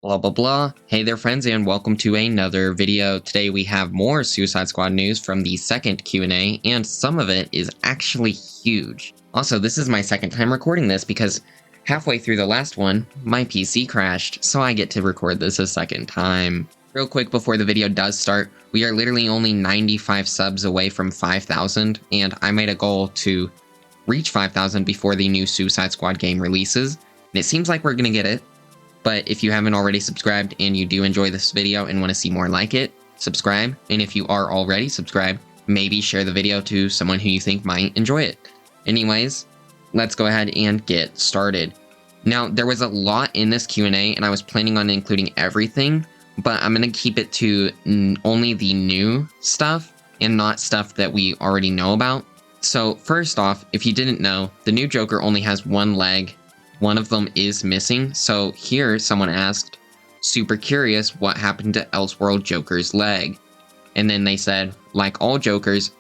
Blah blah blah. Hey there friends and welcome to another video. Today we have more Suicide Squad news from the second Q&A and some of it is actually huge. Also, this is my second time recording this because halfway through the last one, my PC crashed, so I get to record this a second time. Real quick before the video does start, we are literally only 95 subs away from 5,000 and I made a goal to reach 5,000 before the new Suicide Squad game releases. And it seems like we're gonna get it. But if you haven't already subscribed and you do enjoy this video and want to see more like it, subscribe. And if you are already subscribed, maybe share the video to someone who you think might enjoy it. Anyways, let's go ahead and get started. Now, there was a lot in this Q&A and I was planning on including everything, but I'm going to keep it to only the new stuff and not stuff that we already know about. So first off, if you didn't know, the new Joker only has one leg. One of them is missing, so here someone asked, super curious what happened to Elseworld Joker's leg. And then they said, like all Jokers,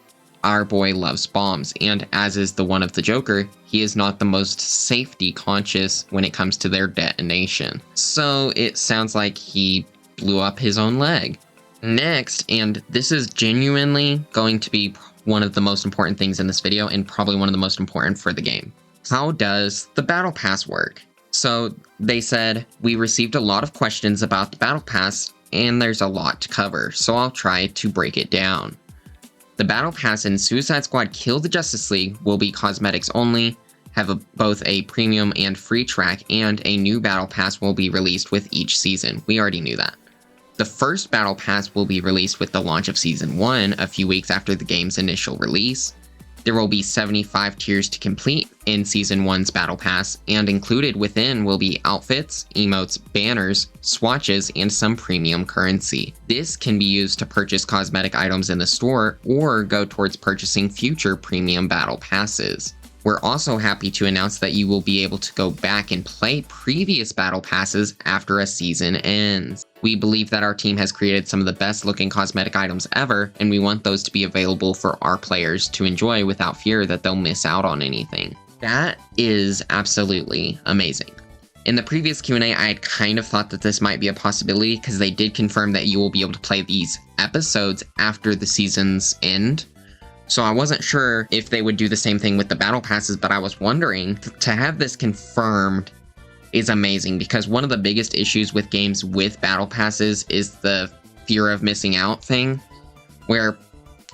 our boy loves bombs, and as is the one of the Joker, he is not the most safety conscious when it comes to their detonation. So it sounds like he blew up his own leg. Next, and this is genuinely going to be one of the most important things in this video, and probably one of the most important for the game. How does the Battle Pass work? So they said, we received a lot of questions about the Battle Pass and there's a lot to cover, so I'll try to break it down. The Battle Pass in Suicide Squad Kill the Justice League will be cosmetics only, have both a premium and free track, and a new Battle Pass will be released with each season. We already knew that. The first Battle Pass will be released with the launch of Season 1 a few weeks after the game's initial release. There will be 75 tiers to complete in Season 1's Battle Pass, and included within will be outfits, emotes, banners, swatches, and some premium currency. This can be used to purchase cosmetic items in the store, or go towards purchasing future premium Battle Passes. We're also happy to announce that you will be able to go back and play previous Battle Passes after a season ends. We believe that our team has created some of the best looking cosmetic items ever, and we want those to be available for our players to enjoy without fear that they'll miss out on anything. That is absolutely amazing. In the previous Q&A, I had kind of thought that this might be a possibility because they did confirm that you will be able to play these episodes after the season's end. So I wasn't sure if they would do the same thing with the Battle Passes, but I was wondering, to have this confirmed is amazing because one of the biggest issues with games with Battle Passes is the fear of missing out thing, where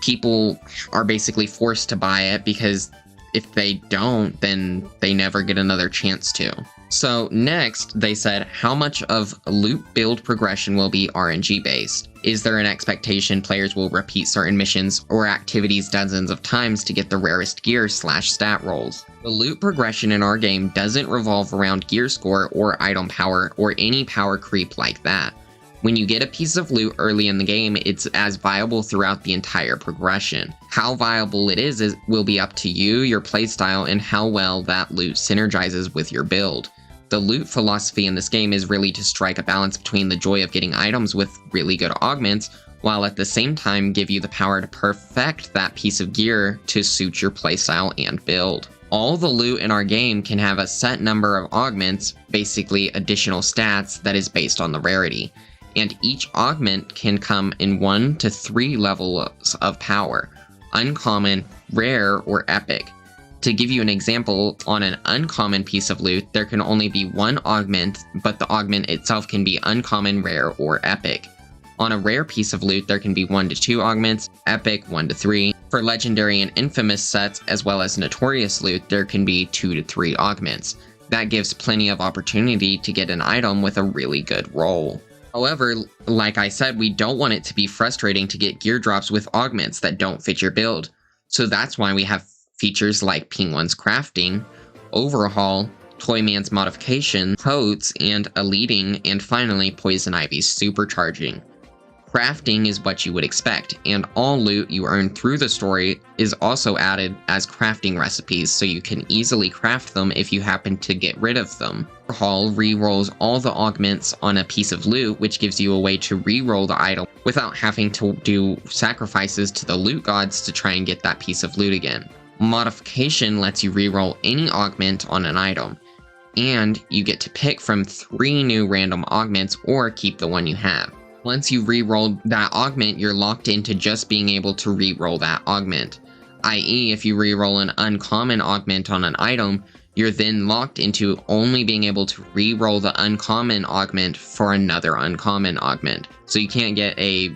people are basically forced to buy it because if they don't, then they never get another chance to. So next, they said, how much of loot build progression will be RNG based? Is there an expectation players will repeat certain missions or activities dozens of times to get the rarest gear / stat rolls? The loot progression in our game doesn't revolve around gear score or item power or any power creep like that. When you get a piece of loot early in the game, it's as viable throughout the entire progression. How viable it is will be up to you, your playstyle, and how well that loot synergizes with your build. The loot philosophy in this game is really to strike a balance between the joy of getting items with really good augments, while at the same time give you the power to perfect that piece of gear to suit your playstyle and build. All the loot in our game can have a set number of augments, basically additional stats that is based on the rarity. And each augment can come in 1 to 3 levels of power: uncommon, rare, or epic. To give you an example, on an uncommon piece of loot, there can only be one augment, but the augment itself can be uncommon, rare, or epic. On a rare piece of loot, there can be 1 to 2 augments, epic 1 to 3. For legendary and infamous sets, as well as notorious loot, there can be 2 to 3 augments. That gives plenty of opportunity to get an item with a really good roll. However, like I said, we don't want it to be frustrating to get gear drops with augments that don't fit your build. So that's why we have features like Penguin's Crafting, Overhaul, Toyman's Modification, Coats, and Eluding, and finally Poison Ivy's Supercharging. Crafting is what you would expect, and all loot you earn through the story is also added as crafting recipes, so you can easily craft them if you happen to get rid of them. Overhaul re-rolls all the augments on a piece of loot, which gives you a way to re-roll the item without having to do sacrifices to the loot gods to try and get that piece of loot again. Modification lets you re-roll any augment on an item. and you get to pick from 3 new random augments or keep the one you have. Once you re-roll that augment, you're locked into just being able to re-roll that augment. I.e., if you re-roll an uncommon augment on an item, you're then locked into only being able to re-roll the uncommon augment for another uncommon augment. So you can't get a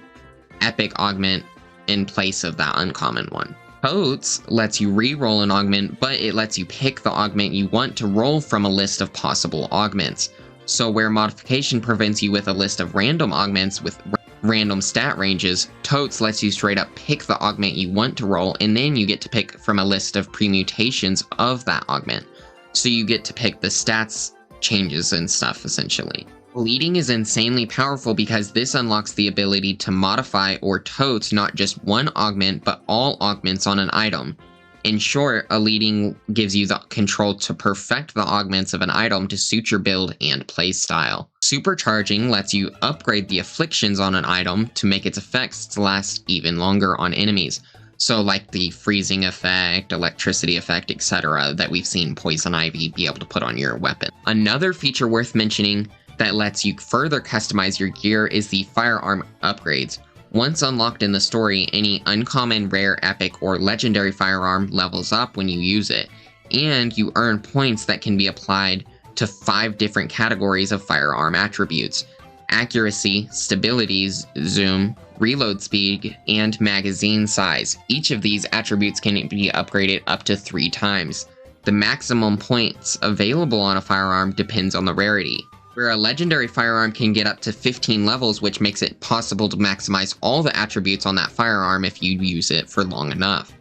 epic augment in place of that uncommon one. Totes lets you re-roll an augment, but it lets you pick the augment you want to roll from a list of possible augments. So where modification prevents you with a list of random augments with random stat ranges, Totes lets you straight up pick the augment you want to roll, and then you get to pick from a list of permutations of that augment. So you get to pick the stats changes and stuff, essentially. Leading is insanely powerful because this unlocks the ability to modify or totes not just one augment, but all augments on an item. In short, a leading gives you the control to perfect the augments of an item to suit your build and playstyle. Supercharging lets you upgrade the afflictions on an item to make its effects last even longer on enemies. So like the freezing effect, electricity effect, etc. that we've seen Poison Ivy be able to put on your weapon. Another feature worth mentioning that lets you further customize your gear is the firearm upgrades. Once unlocked in the story, any uncommon, rare, epic, or legendary firearm levels up when you use it, and you earn points that can be applied to 5 different categories of firearm attributes: accuracy, stability, zoom, reload speed, and magazine size. Each of these attributes can be upgraded up to 3 times. The maximum points available on a firearm depends on the rarity, where a legendary firearm can get up to 15 levels, which makes it possible to maximize all the attributes on that firearm if you use it for long enough.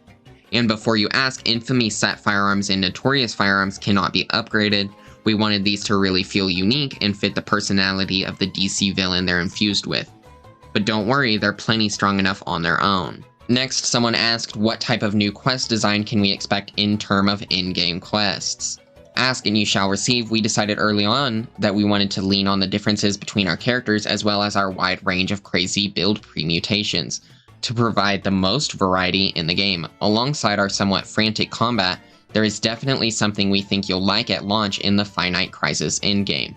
And before you ask, Infamy set firearms and Notorious firearms cannot be upgraded. We wanted these to really feel unique and fit the personality of the DC villain they're infused with. But don't worry, they're plenty strong enough on their own. Next, someone asked what type of new quest design can we expect in terms of in-game quests. Ask and you shall receive. We decided early on that we wanted to lean on the differences between our characters as well as our wide range of crazy build permutations to provide the most variety in the game. Alongside our somewhat frantic combat, there is definitely something we think you'll like at launch in the Finite Crisis endgame.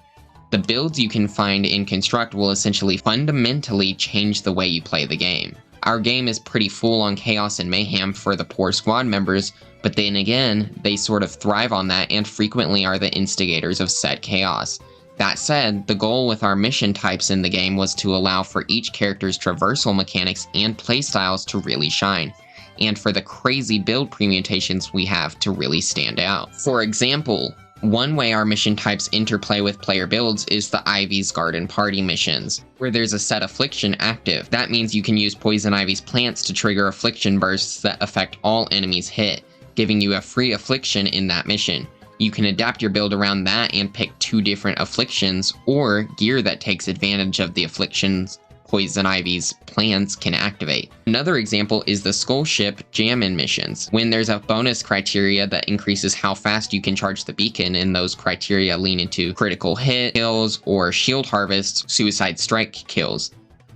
The builds you can find in Construct will essentially fundamentally change the way you play the game. Our game is pretty full on chaos and mayhem for the poor squad members, but then again, they sort of thrive on that and frequently are the instigators of said chaos. That said, the goal with our mission types in the game was to allow for each character's traversal mechanics and playstyles to really shine, and for the crazy build permutations we have to really stand out. For example, one way our mission types interplay with player builds is the Ivy's Garden Party missions, where there's a set affliction active. That means you can use Poison Ivy's plants to trigger affliction bursts that affect all enemies hit, giving you a free affliction in that mission. You can adapt your build around that and pick 2 different afflictions or gear that takes advantage of the afflictions Poison Ivy's plants can activate. Another example is the Skull Ship Jammin' missions, when there's a bonus criteria that increases how fast you can charge the beacon, and those criteria lean into critical hit kills or shield harvests, suicide strike kills.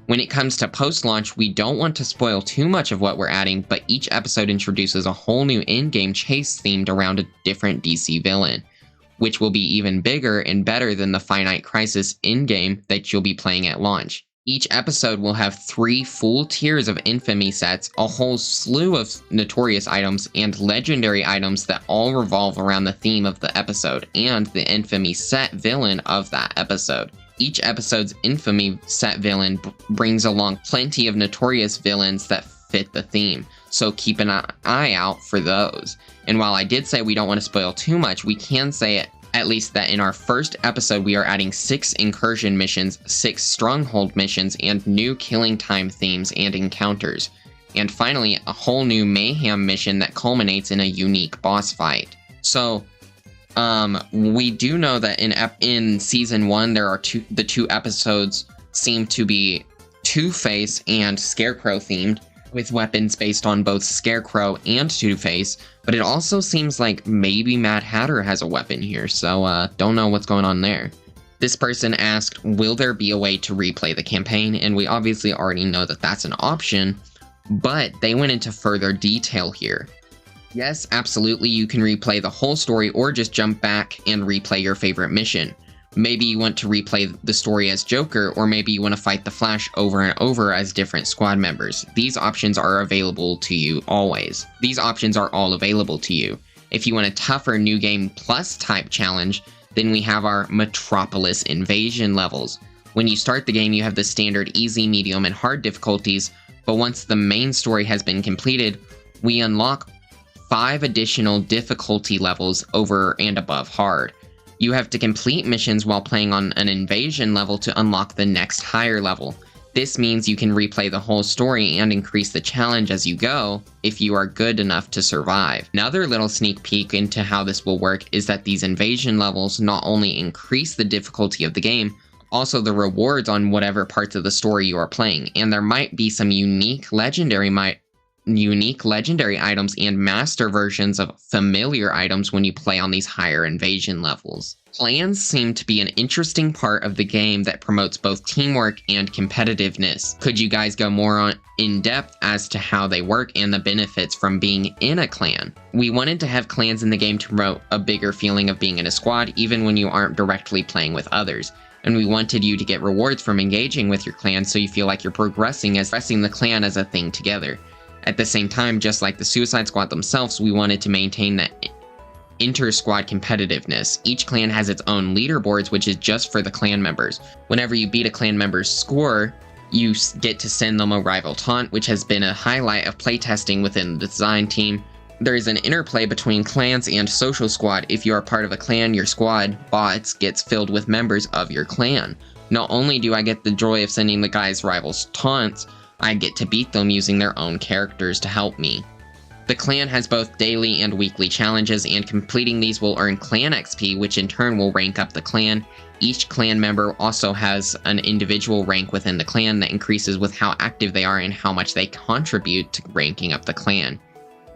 When it comes to post-launch, we don't want to spoil too much of what we're adding, but each episode introduces a whole new in-game chase themed around a different DC villain, which will be even bigger and better than the Finite Crisis in-game that you'll be playing at launch. Each episode will have 3 full tiers of Infamy sets, a whole slew of Notorious items, and legendary items that all revolve around the theme of the episode and the Infamy set villain of that episode. Each episode's Infamy set villain brings along plenty of Notorious villains that fit the theme, so keep an eye out for those. And while I did say we don't want to spoil too much, we can say at least that in our first episode we are adding 6 incursion missions, 6 stronghold missions, and new killing time themes and encounters. And finally, a whole new mayhem mission that culminates in a unique boss fight. So, we do know that in Season 1 there are the two episodes seem to be Two-Face and Scarecrow themed, with weapons based on both Scarecrow and Two-Face, but it also seems like maybe Mad Hatter has a weapon here, so don't know what's going on there. This person asked, will there be a way to replay the campaign? And we obviously already know that that's an option, but they went into further detail here. Yes, absolutely, you can replay the whole story or just jump back and replay your favorite mission. Maybe you want to replay the story as Joker, or maybe you want to fight the Flash over and over as different squad members. These options are available to you always. These options are all available to you. If you want a tougher New Game Plus type challenge, then we have our Metropolis Invasion levels. When you start the game, you have the standard easy, medium, and hard difficulties, but once the main story has been completed, we unlock 5 additional difficulty levels over and above hard. You have to complete missions while playing on an invasion level to unlock the next higher level. This means you can replay the whole story and increase the challenge as you go if you are good enough to survive. Another little sneak peek into how this will work is that these invasion levels not only increase the difficulty of the game, also the rewards on whatever parts of the story you are playing, and there might be some unique legendary items and master versions of familiar items when you play on these higher invasion levels. Clans seem to be an interesting part of the game that promotes both teamwork and competitiveness. Could you guys go more in depth as to how they work and the benefits from being in a clan? We wanted to have clans in the game to promote a bigger feeling of being in a squad even when you aren't directly playing with others. And we wanted you to get rewards from engaging with your clan so you feel like you're progressing as the clan as a thing together. At the same time, just like the Suicide Squad themselves, we wanted to maintain that inter-squad competitiveness. Each clan has its own leaderboards, which is just for the clan members. Whenever you beat a clan member's score, you get to send them a rival taunt, which has been a highlight of playtesting within the design team. There is an interplay between clans and social squad. If you are part of a clan, your squad, bots, gets filled with members of your clan. Not only do I get the joy of sending the guys' rivals taunts, I get to beat them using their own characters to help me. The clan has both daily and weekly challenges, and completing these will earn clan XP, which in turn will rank up the clan. Each clan member also has an individual rank within the clan that increases with how active they are and how much they contribute to ranking up the clan.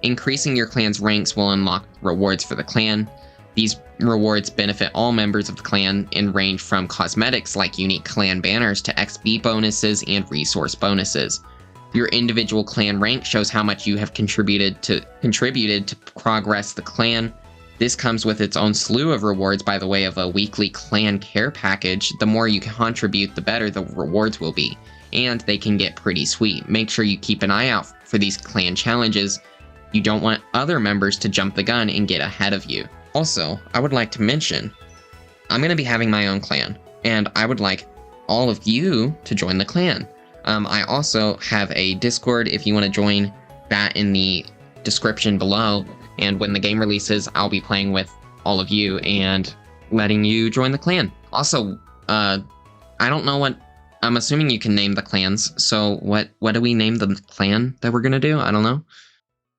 Increasing your clan's ranks will unlock rewards for the clan. These rewards benefit all members of the clan and range from cosmetics like unique clan banners to XP bonuses and resource bonuses. Your individual clan rank shows how much you have contributed to progress the clan. This comes with its own slew of rewards by the way of a weekly clan care package. The more you contribute, the better the rewards will be, and they can get pretty sweet. Make sure you keep an eye out for these clan challenges. You don't want other members to jump the gun and get ahead of you. Also, I would like to mention, I'm going to be having my own clan, and I would like all of you to join the clan. I also have a Discord if you want to join that in the description below, and when the game releases, I'll be playing with all of you and letting you join the clan. Also, I don't know what, I'm assuming you can name the clans, so what do we name the clan that we're going to do? I don't know.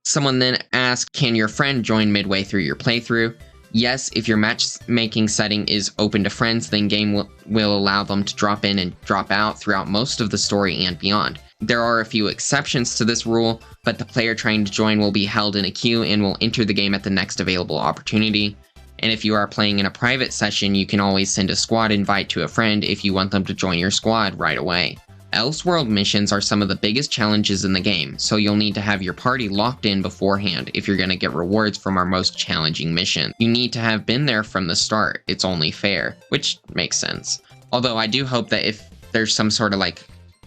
Someone then asked, can your friend join midway through your playthrough? Yes, if your matchmaking setting is open to friends, then game will allow them to drop in and drop out throughout most of the story and beyond. There are a few exceptions to this rule, but the player trying to join will be held in a queue and will enter the game at the next available opportunity. And if you are playing in a private session, you can always send a squad invite to a friend if you want them to join your squad right away. Elseworld missions are some of the biggest challenges in the game, so you'll need to have your party locked in beforehand if you're going to get rewards from our most challenging mission. You need to have been there from the start, it's only fair, which makes sense. Although I do hope that if there's some sort of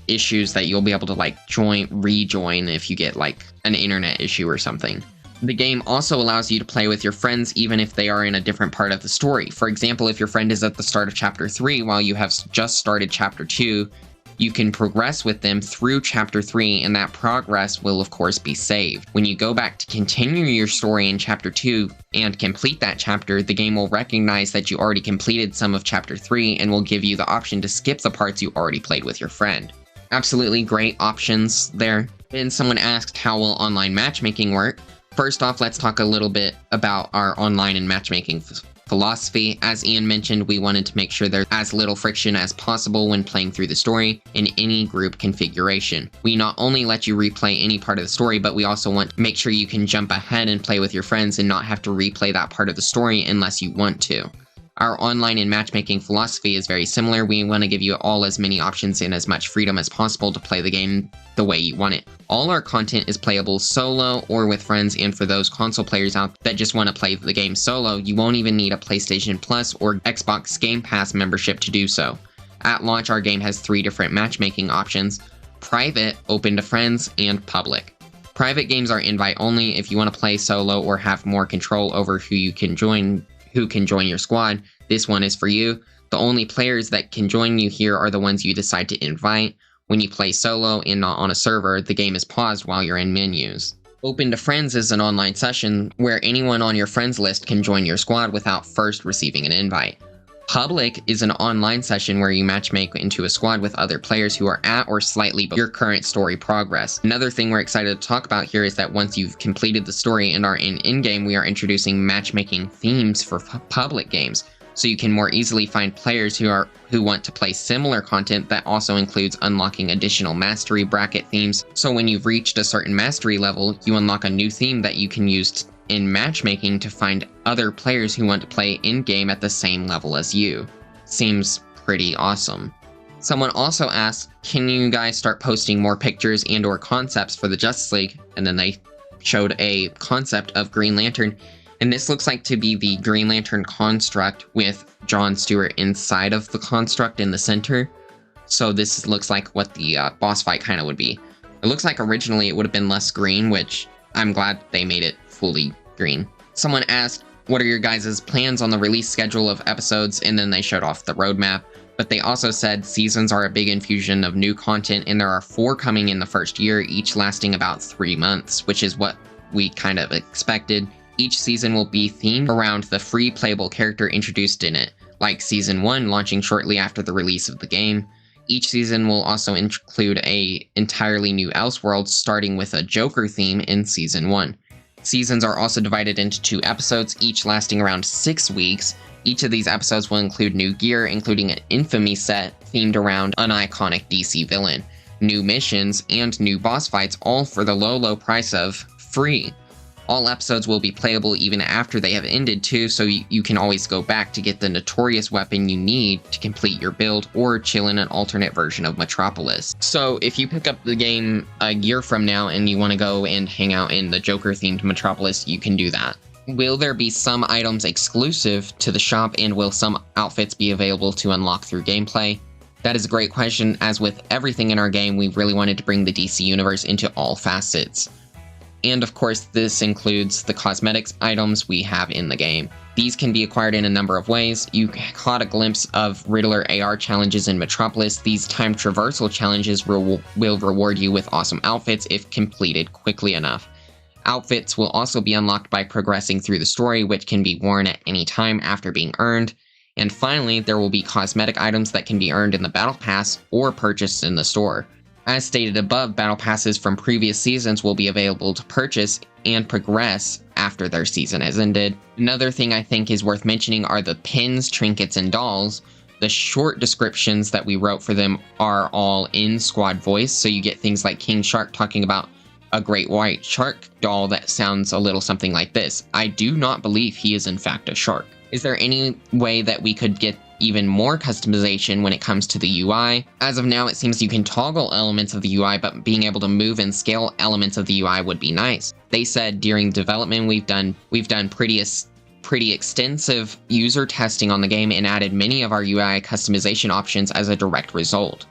issues that you'll be able to rejoin if you get an internet issue or something. The game also allows you to play with your friends even if they are in a different part of the story. For example, if your friend is at the start of Chapter 3 while you have just started Chapter 2, you can progress with them through Chapter 3, and that progress will of course be saved. When you go back to continue your story in Chapter 2 and complete that chapter, the game will recognize that you already completed some of Chapter 3 and will give you the option to skip the parts you already played with your friend. Absolutely great options there. Then someone asked, how will online matchmaking work? First off, let's talk a little bit about our online and matchmaking philosophy. As Ian mentioned, we wanted to make sure there's as little friction as possible when playing through the story in any group configuration. We not only let you replay any part of the story, but we also want to make sure you can jump ahead and play with your friends and not have to replay that part of the story unless you want to. Our online and matchmaking philosophy is very similar. We want to give you all as many options and as much freedom as possible to play the game the way you want it. All our content is playable solo or with friends, and for those console players out that just want to play the game solo, you won't even need a PlayStation Plus or Xbox Game Pass membership to do so. At launch, our game has 3 different matchmaking options: private, open to friends, and public. Private games are invite only. If you want to play solo or have more control over who can join your squad, this one is for you. The only players that can join you here are the ones you decide to invite. When you play solo and not on a server, the game is paused while you're in menus. Open to Friends is an online session where anyone on your friends list can join your squad without first receiving an invite. Public is an online session where you matchmake into a squad with other players who are at or slightly below your current story progress. Another thing we're excited to talk about here is that once you've completed the story and are in in-game, we are introducing matchmaking themes for public games, so you can more easily find players who want to play similar content that also includes unlocking additional mastery bracket themes. So when you've reached a certain mastery level, you unlock a new theme that you can use in matchmaking to find other players who want to play in-game at the same level as you. Seems pretty awesome. Someone also asked, can you guys start posting more pictures and or concepts for the Justice League? And then they showed a concept of Green Lantern. And this looks like to be the Green Lantern construct with John Stewart inside of the construct in the center. So this looks like what the boss fight kind of would be. It looks like originally it would have been less green, which I'm glad they made it fully green. Someone asked, what are your guys' plans on the release schedule of episodes? And then they showed off the roadmap. But they also said seasons are a big infusion of new content, and there are 4 coming in the first year, each lasting about 3 months, which is what we kind of expected. Each season will be themed around the free playable character introduced in it, like Season 1 launching shortly after the release of the game. Each season will also include an entirely new Elseworld, starting with a Joker theme in Season 1. Seasons are also divided into 2 episodes, each lasting around 6 weeks. Each of these episodes will include new gear, including an Infamy set themed around an iconic DC villain, new missions, and new boss fights, all for the low price of free. All episodes will be playable even after they have ended too, so you can always go back to get the notorious weapon you need to complete your build or chill in an alternate version of Metropolis. So if you pick up the game a year from now and you want to go and hang out in the Joker-themed Metropolis, you can do that. Will there be some items exclusive to the shop, and will some outfits be available to unlock through gameplay? That is a great question. As with everything in our game, we really wanted to bring the DC Universe into all facets. And of course, this includes the cosmetics items we have in the game. These can be acquired in a number of ways. You caught a glimpse of Riddler AR challenges in Metropolis. These time traversal challenges will reward you with awesome outfits if completed quickly enough. Outfits will also be unlocked by progressing through the story, which can be worn at any time after being earned. And finally, there will be cosmetic items that can be earned in the Battle Pass or purchased in the store. As stated above, Battle Passes from previous seasons will be available to purchase and progress after their season has ended. Another thing I think is worth mentioning are the pins, trinkets, and dolls. The short descriptions that we wrote for them are all in squad voice, so you get things like King Shark talking about a great white shark doll that sounds a little something like this. I do not believe he is in fact a shark. Is there any way that we could get even more customization when it comes to the UI? As of now, it seems you can toggle elements of the UI, but being able to move and scale elements of the UI would be nice. They said during development we've done pretty extensive user testing on the game and added many of our UI customization options as a direct result.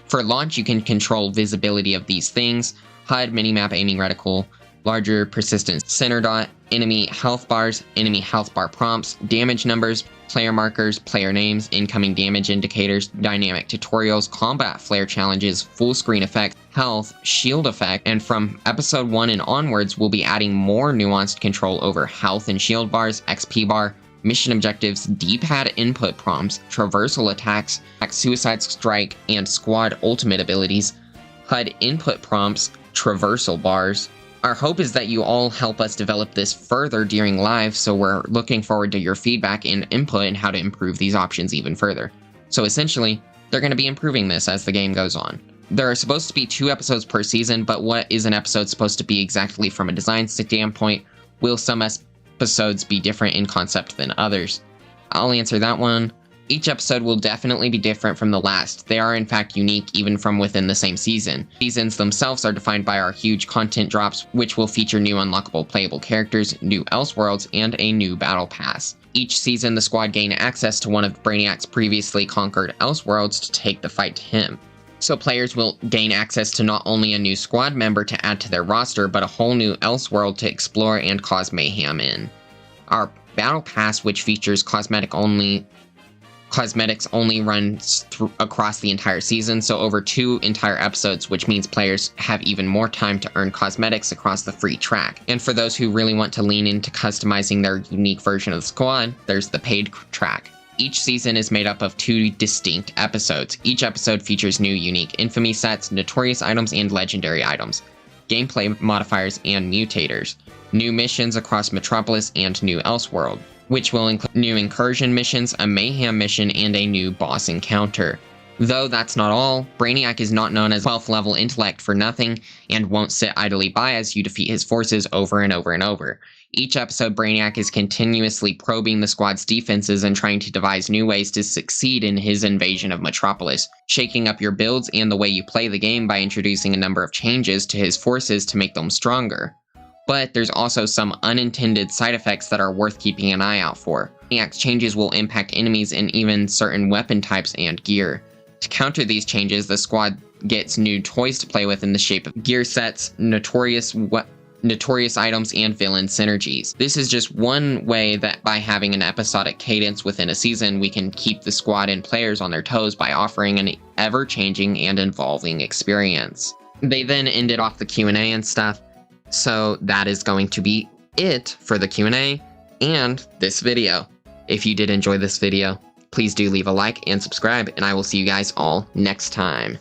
For launch, you can control visibility of these things: HUD, minimap aiming reticle, larger persistent center dot, enemy health bars, enemy health bar prompts, damage numbers, player markers, player names, incoming damage indicators, dynamic tutorials, combat flare challenges, full screen effects, health, shield effect, and from episode 1 and onwards, we'll be adding more nuanced control over health and shield bars, XP bar, mission objectives, D-pad input prompts, traversal attacks, suicide strike, and squad ultimate abilities, HUD input prompts, traversal bars. Our hope is that you all help us develop this further during live, so we're looking forward to your feedback and input and how to improve these options even further. So essentially, they're going to be improving this as the game goes on. There are supposed to be 2 episodes per season, but what is an episode supposed to be exactly from a design standpoint? Will some episodes be different in concept than others? I'll answer that one. Each episode will definitely be different from the last. They are in fact unique even from within the same season. Seasons themselves are defined by our huge content drops, which will feature new unlockable playable characters, new Elseworlds, and a new battle pass. Each season, the squad gain access to one of Brainiac's previously conquered Elseworlds to take the fight to him. So players will gain access to not only a new squad member to add to their roster, but a whole new Elseworld to explore and cause mayhem in. Our battle pass, which features cosmetics only runs across the entire season, so over 2 entire episodes, which means players have even more time to earn cosmetics across the free track. And for those who really want to lean into customizing their unique version of the squad, there's the paid track. Each season is made up of 2 distinct episodes. Each episode features new unique infamy sets, notorious items, and legendary items, gameplay modifiers, and mutators, new missions across Metropolis and New Elseworld, which will include new incursion missions, a mayhem mission, and a new boss encounter. Though that's not all, Brainiac is not known as 12th level intellect for nothing, and won't sit idly by as you defeat his forces over and over and over. Each episode, Brainiac is continuously probing the squad's defenses and trying to devise new ways to succeed in his invasion of Metropolis, shaking up your builds and the way you play the game by introducing a number of changes to his forces to make them stronger. But there's also some unintended side effects that are worth keeping an eye out for. Brainiac's changes will impact enemies and even certain weapon types and gear. To counter these changes, the squad gets new toys to play with in the shape of gear sets, notorious items, and villain synergies. This is just one way that by having an episodic cadence within a season, we can keep the squad and players on their toes by offering an ever-changing and evolving experience. They then ended off the Q&A and stuff, so that is going to be it for the Q&A and this video. If you did enjoy this video, please do leave a like and subscribe, and I will see you guys all next time.